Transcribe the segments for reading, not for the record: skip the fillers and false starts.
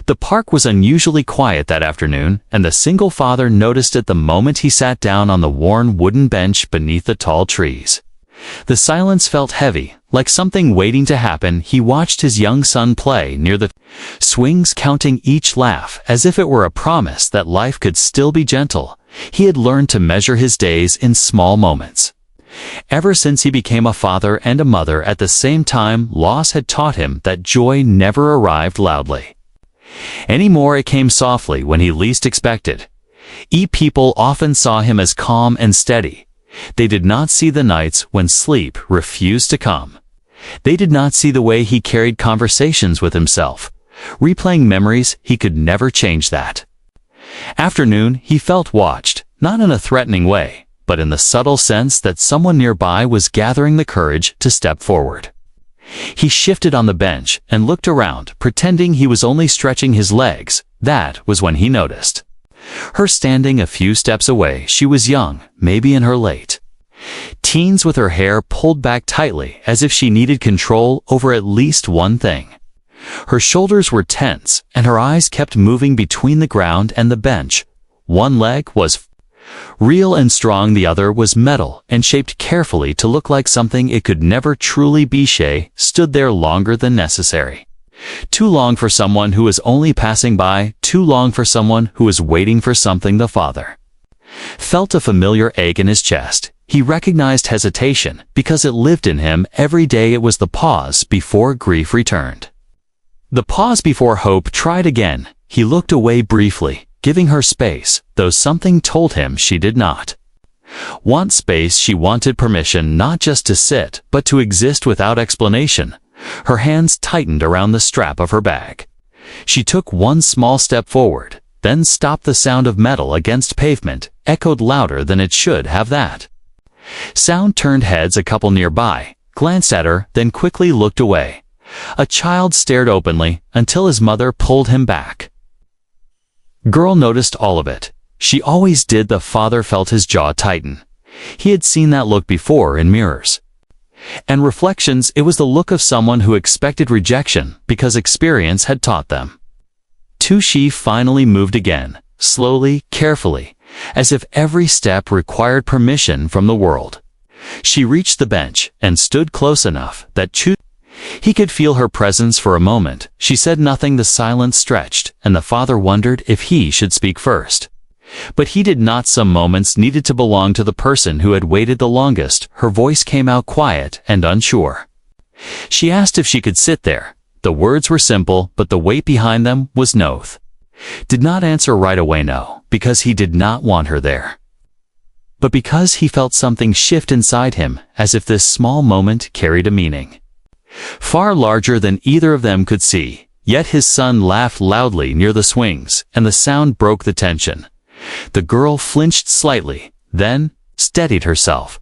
The park was unusually quiet that afternoon, and the single father noticed it the moment he sat down on the worn wooden bench beneath the tall trees. The silence felt heavy, like something waiting to happen. He watched his young son play near the swings, counting each laugh as if it were a promise that life could still be gentle. He had learned to measure his days in small moments. Ever since he became a father and a mother at the same time, loss had taught him that joy never arrived loudly. Anymore, it came softly when he least expected. People often saw him as calm and steady. They did not see the nights when sleep refused to come. They did not see the way he carried conversations with himself, replaying memories he could never change. That afternoon, he felt watched, not in a threatening way, but in the subtle sense that someone nearby was gathering the courage to step forward. He shifted on the bench and looked around, pretending he was only stretching his legs. That was when he noticed her standing a few steps away. She was young, maybe in her late teens, with her hair pulled back tightly as if she needed control over at least one thing. Her shoulders were tense, and her eyes kept moving between the ground and the bench. One leg was real and strong, the other was metal and shaped carefully to look like something it could never truly be. She stood there longer than necessary. Too long for someone who was only passing by, too long for someone who was waiting for something. The father felt a familiar ache in his chest. He recognized hesitation because it lived in him every day. It was the pause before grief returned. The pause before hope tried again. He looked away briefly, giving her space, though something told him she did not want space. She wanted permission, not just to sit, but to exist without explanation. Her hands tightened around the strap of her bag. She took one small step forward, then stopped. The sound of metal against pavement echoed louder than it should have. That sound turned heads. A couple nearby glanced at her, then quickly looked away. A child stared openly until his mother pulled him back. Girl noticed all of it. She always did. The father felt his jaw tighten. He had seen that look before in mirrors and reflections. It was the look of someone who expected rejection because experience had taught them. She finally moved again, slowly, carefully, as if every step required permission from the world. She reached the bench and stood close enough that he could feel her presence for a moment. She said nothing. The silence stretched, and the father wondered if he should speak first. But he did not. Some moments needed to belong to the person who had waited the longest. Her voice came out quiet and unsure. She asked if she could sit there. The words were simple, but the weight behind them was no. Did not answer right away, no, because he did not want her there, but because he felt something shift inside him, as if this small moment carried a meaning far larger than either of them could see. Yet his son laughed loudly near the swings, and the sound broke the tension. The girl flinched slightly, then steadied herself.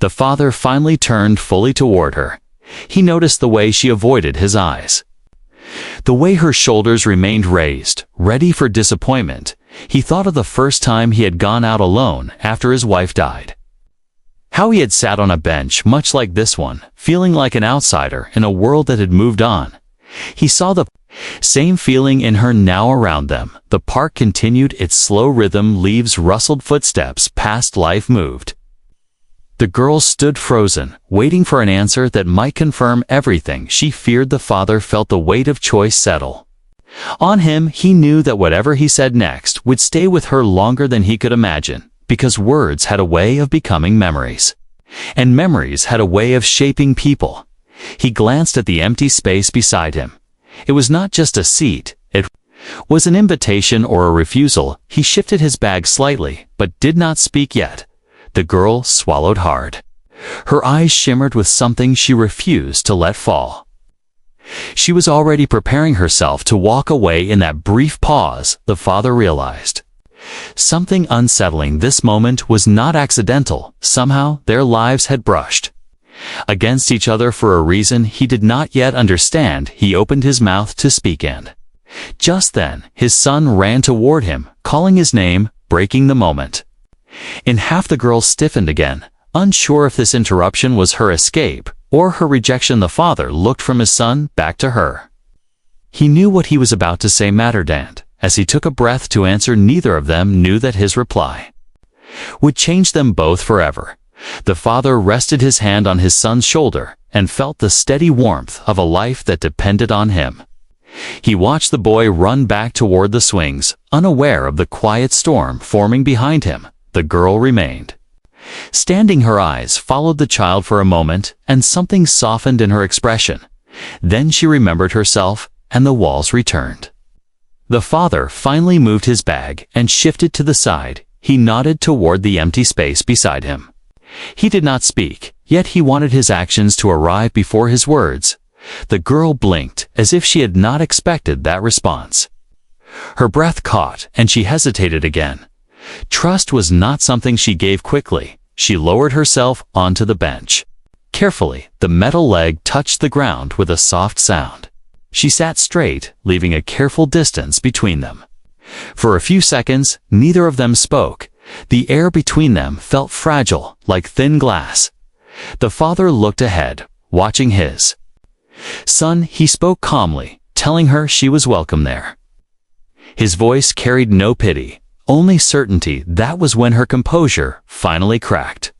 The father finally turned fully toward her. He noticed the way she avoided his eyes, the way her shoulders remained raised, ready for disappointment. He thought of the first time he had gone out alone after his wife died. How he had sat on a bench much like this one, feeling like an outsider in a world that had moved on. He saw the same feeling in her now around them. The park continued its slow rhythm. Leaves rustled, footsteps passed, life moved. The girl stood frozen, waiting for an answer that might confirm everything she feared. The father felt the weight of choice settle on him. He knew that whatever he said next would stay with her longer than he could imagine, because words had a way of becoming memories, and memories had a way of shaping people. He glanced at the empty space beside him. It was not just a seat, it was an invitation or a refusal. He shifted his bag slightly, but did not speak yet. The girl swallowed hard. Her eyes shimmered with something she refused to let fall. She was already preparing herself to walk away. In that brief pause, the father realized something unsettling. This moment was not accidental. Somehow, their lives had brushed against each other for a reason he did not yet understand. He opened his mouth to speak, and just then, his son ran toward him, calling his name, breaking the moment. In half, the girl stiffened again, unsure if this interruption was her escape or her rejection. The father looked from his son back to her. He knew what he was about to say mattered, and, as he took a breath to answer, neither of them knew that his reply would change them both forever. The father rested his hand on his son's shoulder and felt the steady warmth of a life that depended on him. He watched the boy run back toward the swings, unaware of the quiet storm forming behind him. The girl remained standing. Her eyes followed the child for a moment, and something softened in her expression. Then she remembered herself, and the walls returned. The father finally moved his bag and shifted to the side. He nodded toward the empty space beside him. He did not speak, yet he wanted his actions to arrive before his words. The girl blinked, as if she had not expected that response. Her breath caught, and she hesitated again. Trust was not something she gave quickly. She lowered herself onto the bench. Carefully, the metal leg touched the ground with a soft sound. She sat straight, leaving a careful distance between them. For a few seconds, neither of them spoke. The air between them felt fragile, like thin glass. The father looked ahead, watching his son. He spoke calmly, telling her she was welcome there. His voice carried no pity, only certainty. That was when her composure finally cracked.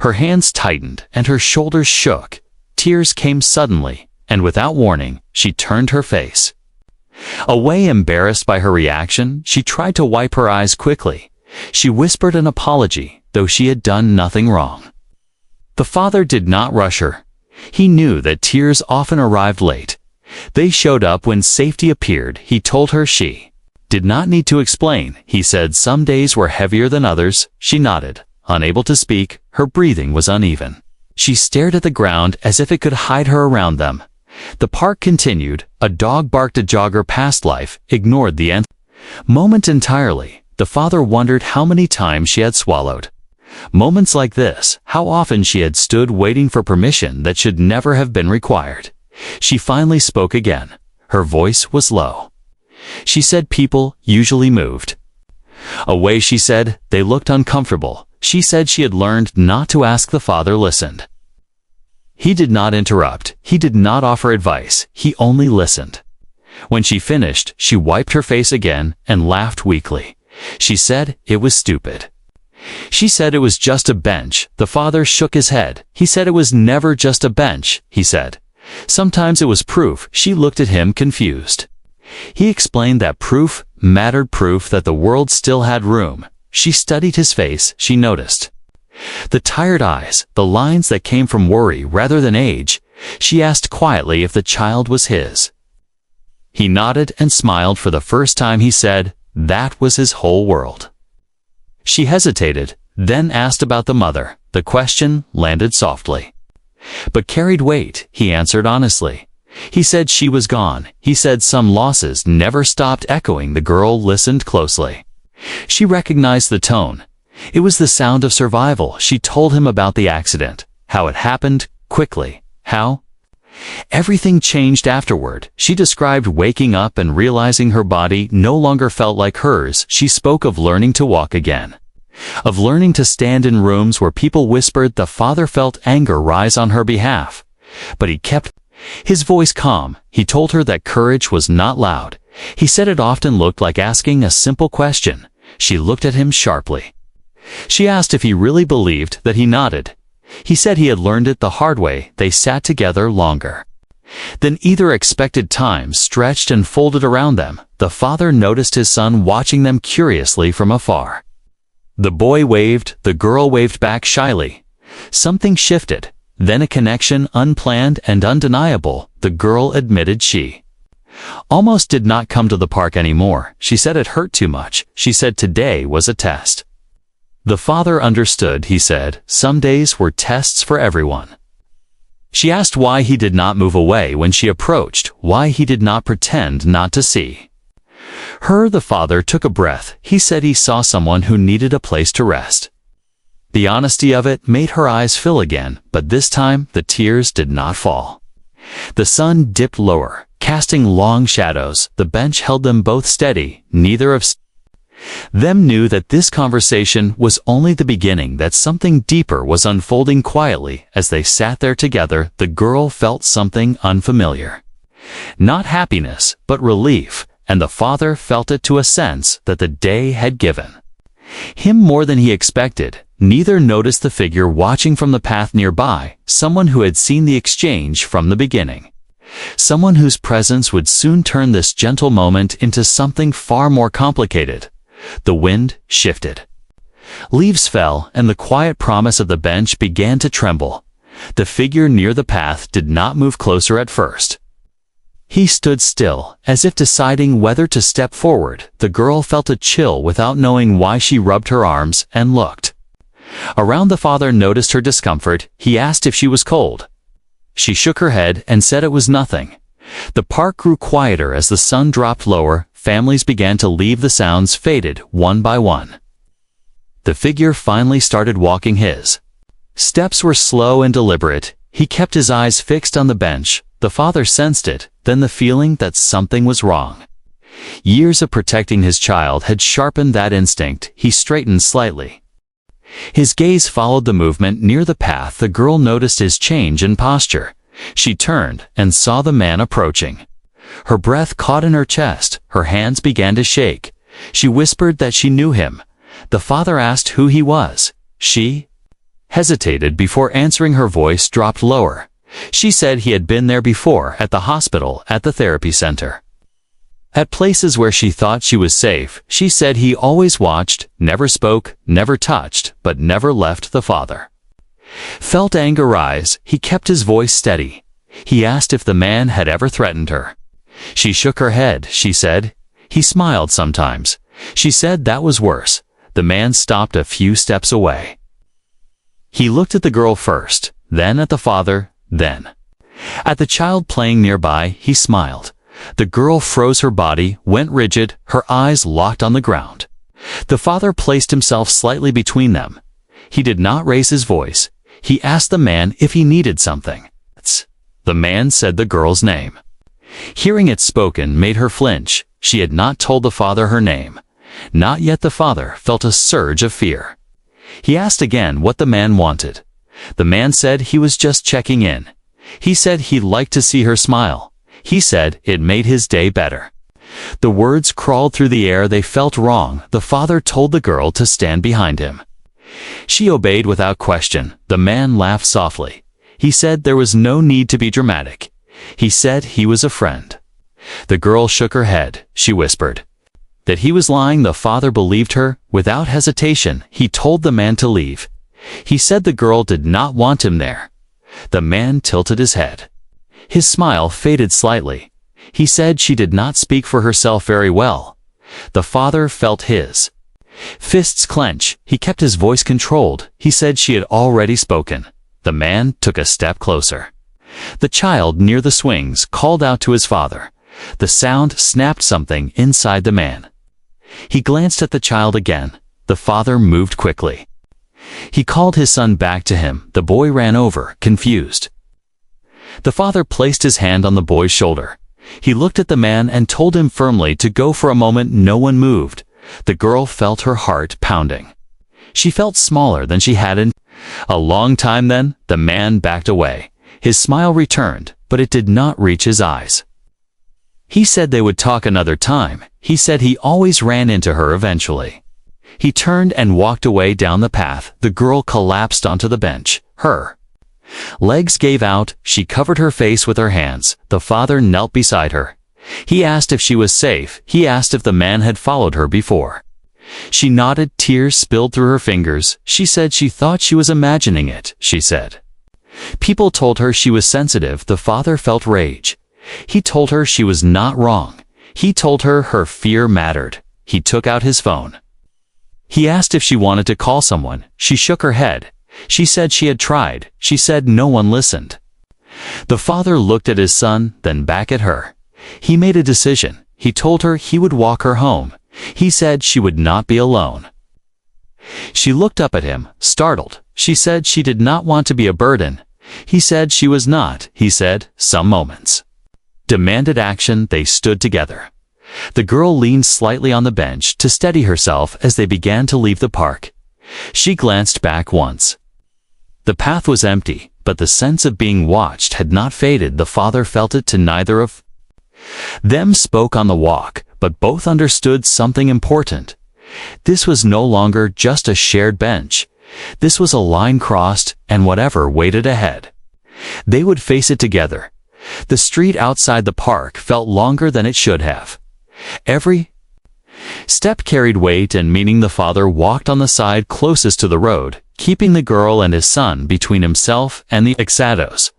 Her hands tightened and her shoulders shook. Tears came suddenly, and without warning, she turned her face away. Embarrassed by her reaction, she tried to wipe her eyes quickly. She whispered an apology, though she had done nothing wrong. The father did not rush her. He knew that tears often arrived late. They showed up when safety appeared. He told her she did not need to explain. He said some days were heavier than others. She nodded, unable to speak. Her breathing was uneven. She stared at the ground as if it could hide her around them. The park continued. A dog barked. A jogger passed. Life ignored the nth moment entirely. The father wondered how many times she had swallowed moments like this, how often she had stood waiting for permission that should never have been required. She finally spoke again. Her voice was low. She said people usually moved away. She said they looked uncomfortable. She said she had learned not to ask. The father listened. He did not interrupt. He did not offer advice. He only listened. When she finished, she wiped her face again and laughed weakly. She said it was stupid. She said it was just a bench. The father shook his head. He said it was never just a bench, he said. Sometimes it was proof. She looked at him confused. He explained that proof mattered, proof that the world still had room. She studied his face. She noticed the tired eyes, the lines that came from worry rather than age. She asked quietly if the child was his. He nodded and smiled for the first time. He said that was his whole world. She hesitated, then asked about the mother. The question landed softly, but carried weight. He answered honestly. He said she was gone. He said some losses never stopped echoing. The girl listened closely. She recognized the tone. It was the sound of survival. She told him about the accident, how it happened, quickly, how everything changed afterward. She described waking up and realizing her body no longer felt like hers. She spoke of learning to walk again, of learning to stand in rooms where people whispered. The father felt anger rise on her behalf, but he kept his voice calm. He told her that courage was not loud. He said it often looked like asking a simple question. She looked at him sharply. She asked if he really believed that. He nodded. He said he had learned it the hard way. They sat together longer than either expected. Time stretched and folded around them. The father noticed his son watching them curiously from afar. The boy waved. The girl waved back shyly. Something shifted. Then a connection, unplanned and undeniable. The girl admitted she almost did not come to the park anymore. She said it hurt too much. She said today was a test. The father understood. He said some days were tests for everyone. She asked why he did not move away when she approached, why he did not pretend not to see her. The father took a breath. He said he saw someone who needed a place to rest. The honesty of it made her eyes fill again, but this time the tears did not fall. The sun dipped lower, casting long shadows. The bench held them both steady. Neither of them knew that this conversation was only the beginning, that something deeper was unfolding quietly. As they sat there together, the girl felt something unfamiliar. Not happiness, but relief, and the father felt it to a sense that the day had given him more than he expected. Neither noticed the figure watching from the path nearby, someone who had seen the exchange from the beginning. Someone whose presence would soon turn this gentle moment into something far more complicated. The wind shifted. Leaves fell, and the quiet promise of the bench began to tremble. The figure near the path did not move closer at first. He stood still, as if deciding whether to step forward. The girl felt a chill without knowing why. She rubbed her arms and looked around. The father noticed her discomfort. He asked if she was cold. She shook her head and said it was nothing. The park grew quieter as the sun dropped lower. Families began to leave. The sounds faded one by one. The figure finally started walking. His steps were slow and deliberate. He kept his eyes fixed on the bench. The father sensed it, then the feeling that something was wrong. Years of protecting his child had sharpened that instinct. He straightened slightly. His gaze followed the movement near the path. The girl noticed his change in posture. She turned and saw the man approaching. Her breath caught in her chest. Her hands began to shake. She whispered that she knew him. The father asked who he was. She hesitated before answering. Her voice dropped lower. She said he had been there before, at the hospital, at the therapy center. At places where she thought she was safe. She said he always watched, never spoke, never touched, but never left. The father felt anger rise. He kept his voice steady. He asked if the man had ever threatened her. She shook her head. She said, he smiled sometimes. She said that was worse. The man stopped a few steps away. He looked at the girl first, then at the father, then at the child playing nearby. He smiled. The girl froze. Her body went rigid, her eyes locked on the ground. The father placed himself slightly between them. He did not raise his voice. He asked the man if he needed something. The man said the girl's name. Hearing it spoken made her flinch. She had not told the father her name. Not yet. The father felt a surge of fear. He asked again what the man wanted. The man said he was just checking in. He said he'd like to see her smile. He said it made his day better. The words crawled through the air. They felt wrong. The father told the girl to stand behind him. She obeyed without question. The man laughed softly. He said there was no need to be dramatic. He said he was a friend. The girl shook her head. She whispered that he was lying. The father believed her. Without hesitation, he told the man to leave. He said the girl did not want him there. The man tilted his head. His smile faded slightly. He said she did not speak for herself very well. The father felt his fists clench. He kept his voice controlled. He said she had already spoken. The man took a step closer. The child near the swings called out to his father. The sound snapped something inside the man. He glanced at the child again. The father moved quickly. He called his son back to him. The boy ran over, confused. The father placed his hand on the boy's shoulder. He looked at the man and told him firmly to go. For a moment no one moved. The girl felt her heart pounding. She felt smaller than she had in a long time. Then the man backed away. His smile returned, but it did not reach his eyes. He said they would talk another time. He said he always ran into her eventually. He turned and walked away down the path. The girl collapsed onto the bench. Her legs gave out. She covered her face with her hands. The father knelt beside her. He asked if she was safe. He asked if the man had followed her before. She nodded. Tears spilled through her fingers. She said she thought she was imagining it. She said people told her she was sensitive. The father felt rage. He told her she was not wrong. He told her her fear mattered. He took out his phone. He asked if she wanted to call someone. She shook her head. She said she had tried. She said no one listened. The father looked at his son, then back at her. He made a decision. He told her he would walk her home. He said she would not be alone. She looked up at him, startled. She said she did not want to be a burden. He said she was not. He said some moments demanded action. They stood together. The girl leaned slightly on the bench to steady herself as they began to leave the park. She glanced back once. The path was empty, but the sense of being watched had not faded. The father felt it to neither of Them spoke on the walk, but both understood something important. This was no longer just a shared bench. This was a line crossed, and whatever waited ahead, they would face it together. The street outside the park felt longer than it should have. Every step carried weight, and meaning the father walked on the side closest to the road, keeping the girl and his son between himself and the Exados.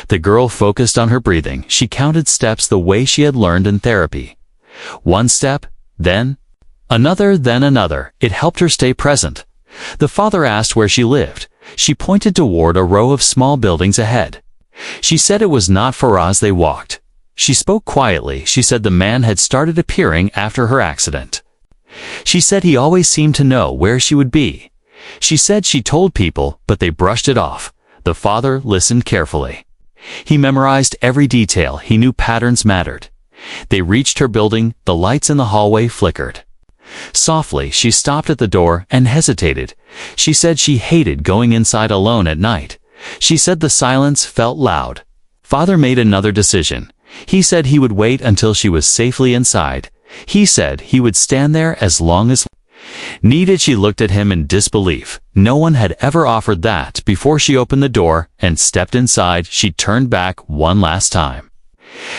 The girl focused on her breathing. She counted steps the way she had learned in therapy. One step, then another, then another. It helped her stay present. The father asked where she lived. She pointed toward a row of small buildings ahead. She said it was not far as they walked. She spoke quietly. She said the man had started appearing after her accident. She said he always seemed to know where she would be. She said she told people, but they brushed it off. The father listened carefully. He memorized every detail. He knew patterns mattered. They reached her building. The lights in the hallway flickered. Softly, she stopped at the door and hesitated. She said she hated going inside alone at night. She said the silence felt loud. Father made another decision. He said he would wait until she was safely inside. He said he would stand there as long as needed. She looked at him in disbelief. No one had ever offered that. Before she opened the door and stepped inside, she turned back one last time.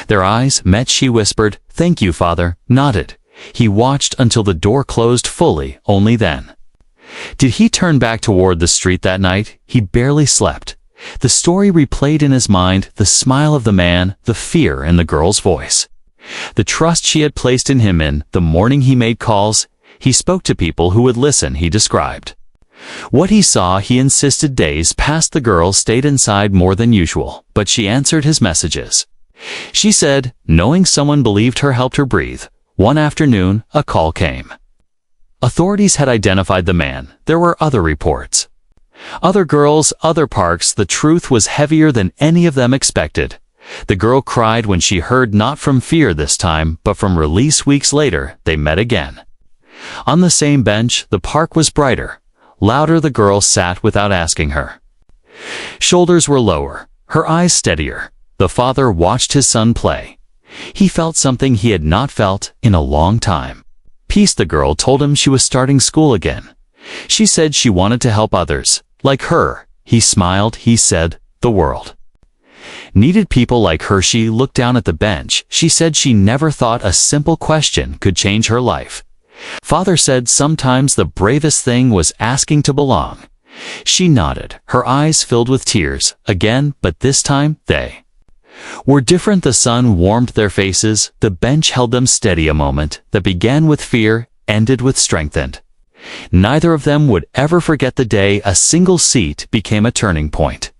Their eyes met. She whispered, "Thank you, Father," nodded. He watched until the door closed fully. Only then did he turn back toward the street. That night, he barely slept. The story replayed in his mind, the smile of the man, the fear in the girl's voice, the trust she had placed in him. In the morning he made calls. He spoke to people who would listen. He described what he saw. He insisted. Days passed. The girl stayed inside more than usual, but she answered his messages. She said knowing someone believed her helped her breathe. One afternoon, a call came. Authorities had identified the man. There were other reports. Other girls, other parks. The truth was heavier than any of them expected. The girl cried when she heard, not from fear this time, but from release. Weeks later, they met again. On the same bench, the park was brighter. Louder. The girl sat without asking her. Shoulders were lower, her eyes steadier. The father watched his son play. He felt something he had not felt in a long time. Peace. The girl told him she was starting school again. She said she wanted to help others, like her. He smiled. He said, the world needed people like her. She looked down at the bench. She said she never thought a simple question could change her life. Father said sometimes the bravest thing was asking to belong. She nodded, her eyes filled with tears. Again, but this time, they were different. The sun warmed their faces. The bench held them steady. A moment that began with fear, ended with strengthened. Neither of them would ever forget the day a single seat became a turning point.